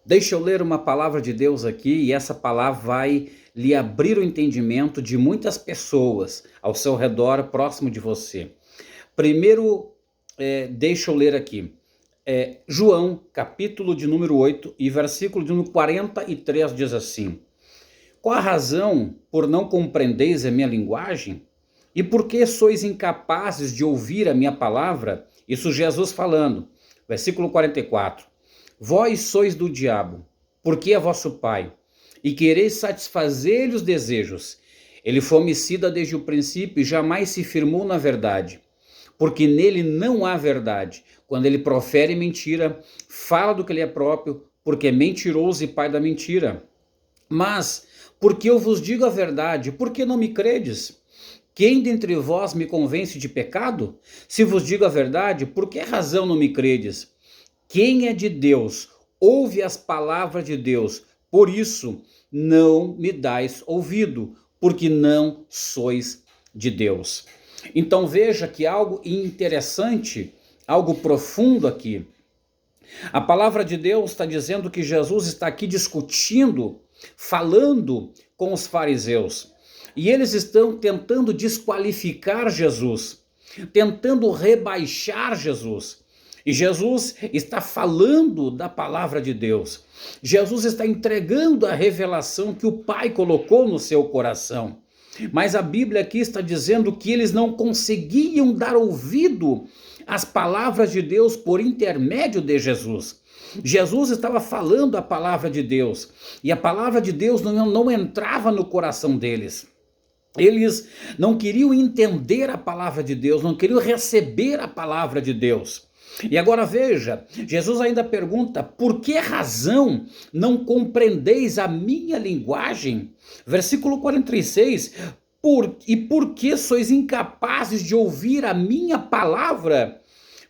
Deixa eu ler uma palavra de Deus aqui e essa palavra vai lhe abrir o entendimento de muitas pessoas ao seu redor, próximo de você. Primeiro, deixa eu ler aqui. João, capítulo de número 8 e versículo de número 43 diz assim: Qual a razão por não compreendeis a minha linguagem? E por que sois incapazes de ouvir a minha palavra? Isso Jesus falando. Versículo 44. Vós sois do diabo, porque é vosso pai, e quereis satisfazer-lhe os desejos. Ele foi homicida desde o princípio e jamais se firmou na verdade, porque nele não há verdade. Quando ele profere mentira, fala do que ele é próprio, porque é mentiroso e pai da mentira. Mas, porque eu vos digo a verdade, por que não me credes? Quem dentre vós me convence de pecado? Se vos digo a verdade, por que razão não me credes? Quem é de Deus, ouve as palavras de Deus, por isso não me dais ouvido, porque não sois de Deus. Então veja que algo interessante, algo profundo aqui. A palavra de Deus está dizendo que Jesus está aqui discutindo, falando com os fariseus. E eles estão tentando desqualificar Jesus, tentando rebaixar Jesus. E Jesus está falando da palavra de Deus. Jesus está entregando a revelação que o Pai colocou no seu coração. Mas a Bíblia aqui está dizendo que eles não conseguiam dar ouvido às palavras de Deus por intermédio de Jesus. Jesus estava falando a palavra de Deus e a palavra de Deus não entrava no coração deles. Eles não queriam entender a palavra de Deus, não queriam receber a palavra de Deus. E agora veja, Jesus ainda pergunta: por que razão não compreendeis a minha linguagem? Versículo 46, e por que sois incapazes de ouvir a minha palavra?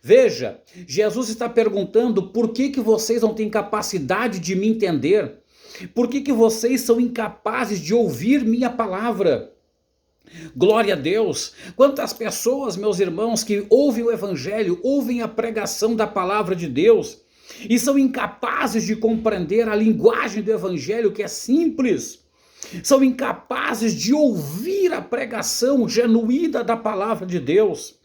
Veja, Jesus está perguntando por que vocês não têm capacidade de me entender? Por que vocês são incapazes de ouvir minha palavra? Glória a Deus! Quantas pessoas, meus irmãos, que ouvem o Evangelho, ouvem a pregação da palavra de Deus e são incapazes de compreender a linguagem do Evangelho, que é simples. São incapazes de ouvir a pregação genuína da palavra de Deus.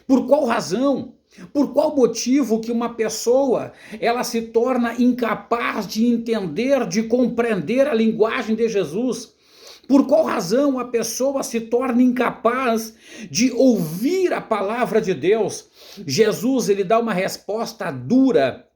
Por qual razão? Por qual motivo que uma pessoa ela se torna incapaz de entender, de compreender a linguagem de Jesus? Por qual razão a pessoa se torna incapaz de ouvir a palavra de Deus? Jesus, ele dá uma resposta dura,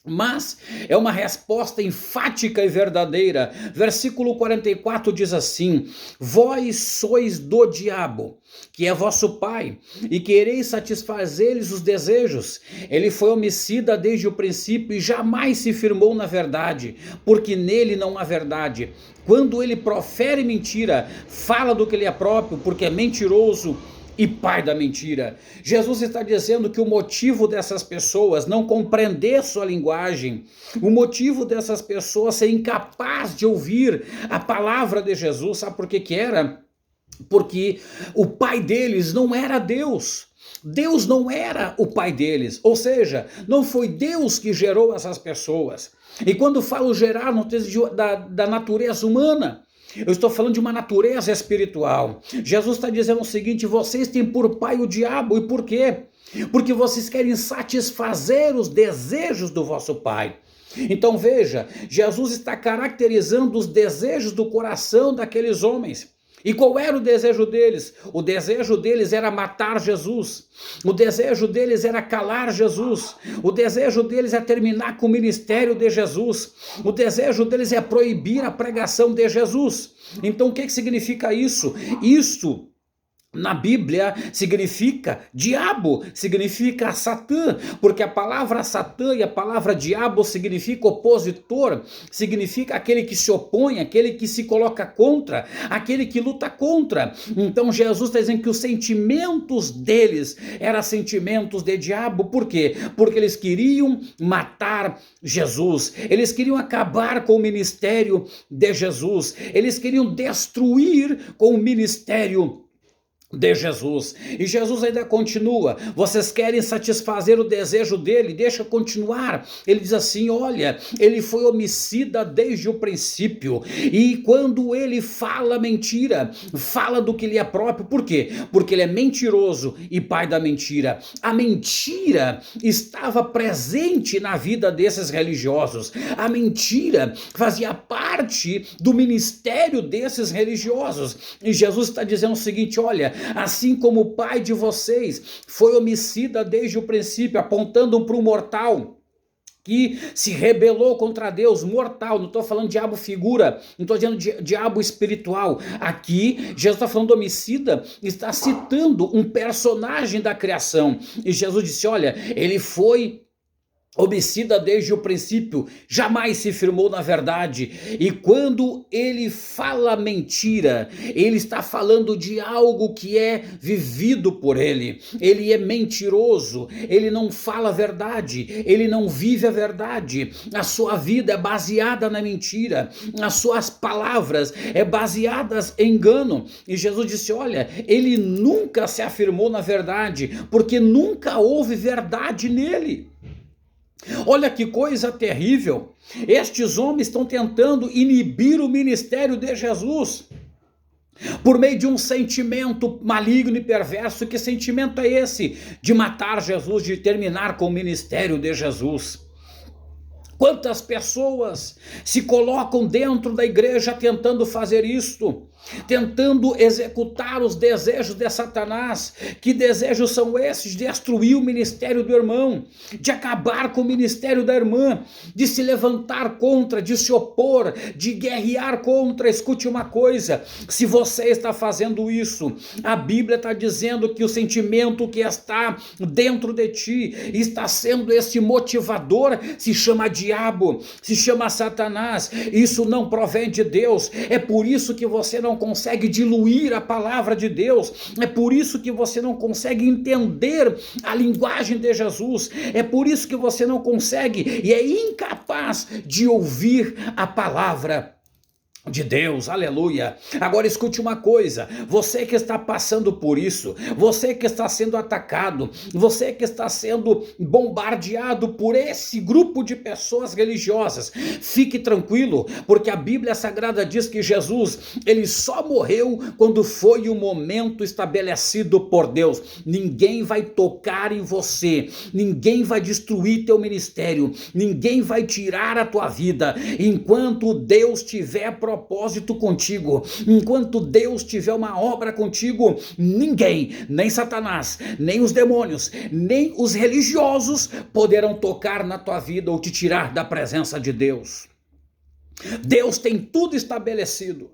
mas é uma resposta enfática e verdadeira. Versículo 44 diz assim: Vós sois do diabo, que é vosso pai, e quereis satisfazer-lhes os desejos. Ele foi homicida desde o princípio e jamais se firmou na verdade, porque nele não há verdade. Quando ele profere mentira, fala do que ele é próprio, porque é mentiroso e pai da mentira. Jesus está dizendo que o motivo dessas pessoas não compreender sua linguagem, o motivo dessas pessoas ser incapaz de ouvir a palavra de Jesus, sabe por que era? Porque o pai deles não era Deus. Deus não era o pai deles, ou seja, não foi Deus que gerou essas pessoas. E quando falo gerar, não tem da natureza humana, eu estou falando de uma natureza espiritual. Jesus está dizendo o seguinte: vocês têm por pai o diabo. E por quê? Porque vocês querem satisfazer os desejos do vosso pai. Então veja, Jesus está caracterizando os desejos do coração daqueles homens. E qual era o desejo deles? O desejo deles era matar Jesus. O desejo deles era calar Jesus. O desejo deles é terminar com o ministério de Jesus. O desejo deles é proibir a pregação de Jesus. Então o que significa isso? Isso na Bíblia significa diabo, significa Satã, porque a palavra Satã e a palavra diabo significa opositor, significa aquele que se opõe, aquele que se coloca contra, aquele que luta contra. Então Jesus está dizendo que os sentimentos deles eram sentimentos de diabo. Por quê? Porque eles queriam matar Jesus, eles queriam acabar com o ministério de Jesus, eles queriam destruir com o ministério de Jesus. E Jesus ainda continua: vocês querem satisfazer o desejo dele? Deixa continuar. Ele diz assim: olha, ele foi homicida desde o princípio, e quando ele fala mentira, fala do que lhe é próprio. Por quê? Porque ele é mentiroso e pai da mentira. A mentira estava presente na vida desses religiosos. A mentira fazia parte do ministério desses religiosos. E Jesus está dizendo o seguinte: olha, assim como o pai de vocês foi homicida desde o princípio, apontando para o mortal que se rebelou contra Deus, mortal. Não estou falando diabo figura, não estou dizendo diabo espiritual. Aqui, Jesus está falando do homicida, está citando um personagem da criação. E Jesus disse: olha, ele foi homicida desde o princípio, jamais se firmou na verdade. E quando ele fala mentira, ele está falando de algo que é vivido por ele. Ele é mentiroso, ele não fala a verdade, ele não vive a verdade. A sua vida é baseada na mentira, as suas palavras é baseadas em engano. E Jesus disse: olha, ele nunca se afirmou na verdade, porque nunca houve verdade nele. Olha que coisa terrível. Estes homens estão tentando inibir o ministério de Jesus por meio de um sentimento maligno e perverso. Que sentimento é esse? De matar Jesus, de terminar com o ministério de Jesus. Quantas pessoas se colocam dentro da igreja tentando fazer isto, tentando executar os desejos de Satanás. Que desejos são esses? De destruir o ministério do irmão, de acabar com o ministério da irmã, de se levantar contra, de se opor, de guerrear contra. Escute uma coisa: se você está fazendo isso, a Bíblia está dizendo que o sentimento que está dentro de ti está sendo esse motivador, se chama diabo, se chama Satanás. Isso não provém de Deus. É por isso que você não consegue diluir a palavra de Deus. É por isso que você não consegue entender a linguagem de Jesus. É por isso que você não consegue e é incapaz de ouvir a palavra de Deus. Aleluia. Agora escute uma coisa: você que está passando por isso, você que está sendo atacado, você que está sendo bombardeado por esse grupo de pessoas religiosas, fique tranquilo, porque a Bíblia Sagrada diz que Jesus, ele só morreu quando foi o momento estabelecido por Deus. Ninguém vai tocar em você, ninguém vai destruir teu ministério, ninguém vai tirar a tua vida enquanto Deus tiver propósito contigo. Enquanto Deus tiver uma obra contigo, ninguém, nem Satanás, nem os demônios, nem os religiosos poderão tocar na tua vida ou te tirar da presença de Deus. Deus tem tudo estabelecido.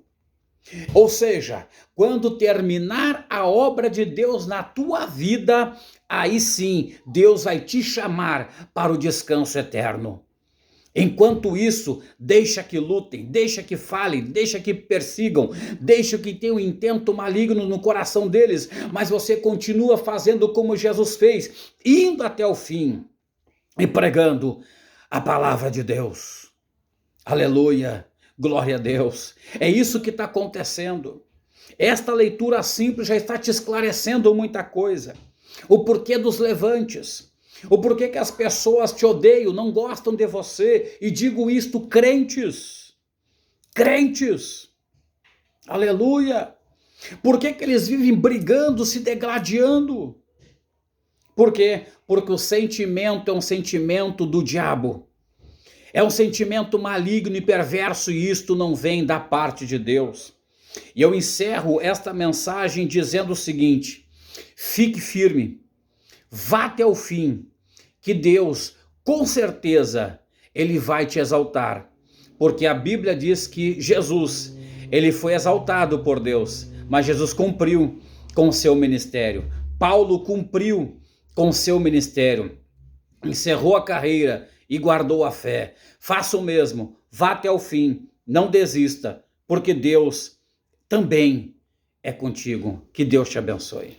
Ou seja, quando terminar a obra de Deus na tua vida, aí sim Deus vai te chamar para o descanso eterno. Enquanto isso, deixa que lutem, deixa que falem, deixa que persigam, deixa que tenham um intento maligno no coração deles, mas você continua fazendo como Jesus fez, indo até o fim e pregando a palavra de Deus. Aleluia, glória a Deus. É isso que está acontecendo. Esta leitura simples já está te esclarecendo muita coisa. O porquê dos levantes. O porquê que as pessoas te odeiam, não gostam de você, e digo isto, crentes, aleluia. Por que eles vivem brigando, se degladiando? Por quê? Porque o sentimento é um sentimento do diabo, é um sentimento maligno e perverso, e isto não vem da parte de Deus. E eu encerro esta mensagem dizendo o seguinte: fique firme, vá até o fim, que Deus, com certeza, ele vai te exaltar. Porque a Bíblia diz que Jesus, ele foi exaltado por Deus, mas Jesus cumpriu com o seu ministério. Paulo cumpriu com o seu ministério, encerrou a carreira e guardou a fé. Faça o mesmo, vá até o fim, não desista, porque Deus também é contigo. Que Deus te abençoe.